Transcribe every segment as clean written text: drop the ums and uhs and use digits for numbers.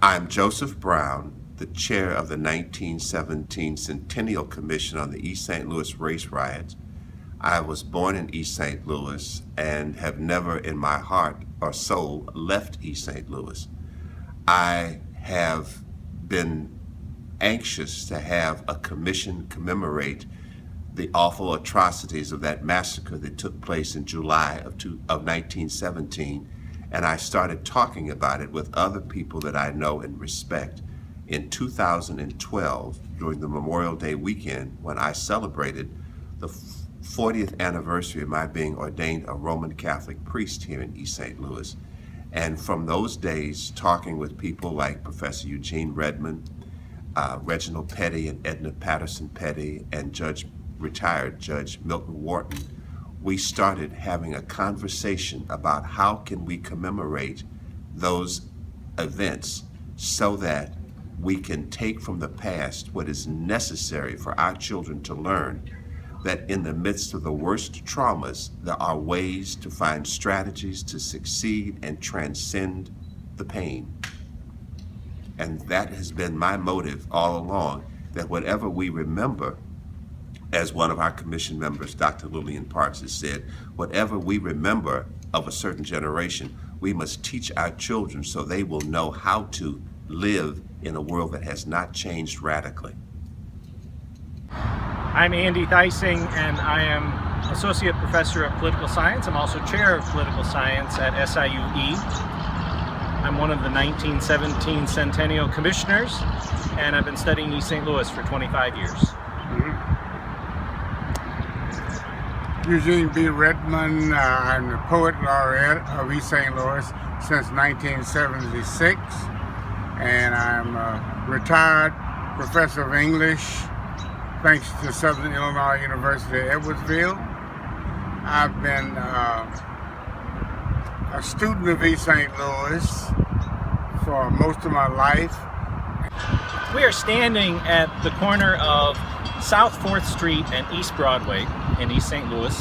I'm Joseph Brown, the chair of the 1917 Centennial Commission on the East St. Louis race riots. I was born in East St. Louis and have never in my heart or soul left East St. Louis. I have been anxious to have a commission commemorate the awful atrocities of that massacre that took place in July of 1917, and I started talking about it with other people that I know and respect in 2012 during the Memorial Day weekend when I celebrated the 40th anniversary of my being ordained a Roman Catholic priest here in East St. Louis. And from those days, talking with people like Professor Eugene Redmond, Reginald Petty and Edna Patterson Petty, and retired Judge Milton Wharton, we started having a conversation about how can we commemorate those events so that we can take from the past what is necessary for our children to learn, that in the midst of the worst traumas, there are ways to find strategies to succeed and transcend the pain. And that has been my motive all along, that whatever we remember, as one of our commission members, Dr. Lillian Parks, has said, whatever we remember of a certain generation, we must teach our children so they will know how to live in a world that has not changed radically. I'm Andy Theising, and I am Associate Professor of Political Science. I'm also Chair of Political Science at SIUE. I'm one of the 1917 Centennial Commissioners, and I've been studying East St. Louis for 25 years. Eugene B. Redmond, I'm the Poet Laureate of East St. Louis since 1976, and I'm a retired Professor of English thanks to Southern Illinois University at Edwardsville. I've been a student of East St. Louis for most of my life. We are standing at the corner of South 4th Street and East Broadway in East St. Louis.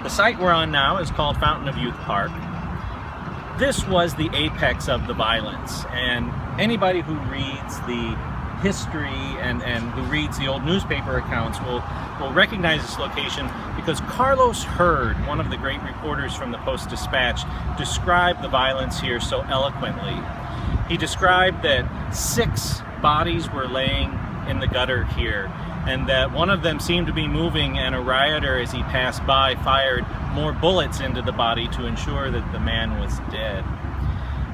The site we're on now is called Fountain of Youth Park. This was the apex of the violence, and anybody who reads the history and who reads the old newspaper accounts will recognize this location because Carlos Hurd, one of the great reporters from the Post-Dispatch, described the violence here so eloquently. He described that 6 bodies were laying in the gutter here, and that one of them seemed to be moving, and a rioter, as he passed by, fired more bullets into the body to ensure that the man was dead.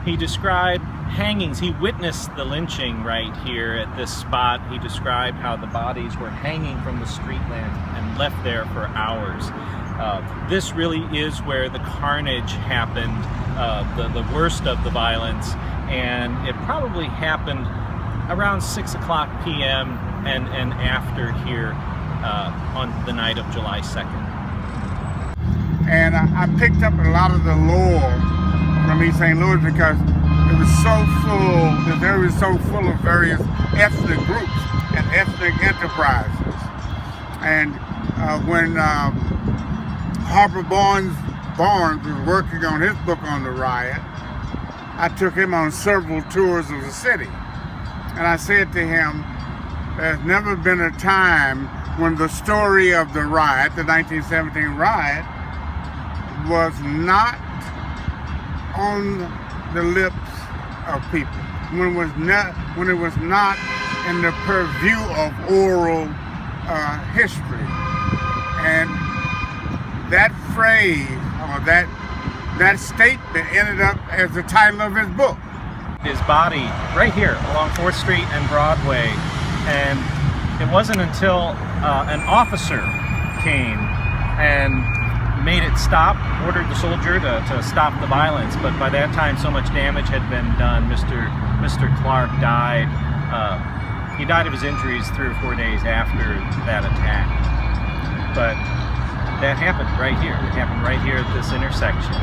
He described hangings. He witnessed the lynching right here at this spot. He described how the bodies were hanging from the street lamp and left there for hours. This really is where the carnage happened, the worst of the violence, and it probably happened around 6 o'clock p.m. and after here on the night of July 2nd. And I picked up a lot of the lore from East St. Louis because it was so full, the area was so full of various ethnic groups and ethnic enterprises. And when Harper Barnes was working on his book on the riot, I took him on several tours of the city. And I said to him, there's never been a time when the story of the riot, the 1917 riot, was not on the lips of people, when it was not in the purview of oral history. And that phrase, or that statement ended up as the title of his book. His body right here along 4th Street and Broadway, and it wasn't until an officer came and made it stop, ordered the soldier to stop the violence, but by that time so much damage had been done. Mr. Clark died. He died of his injuries 3 or 4 days after that attack. But that happened right here. It happened right here at this intersection.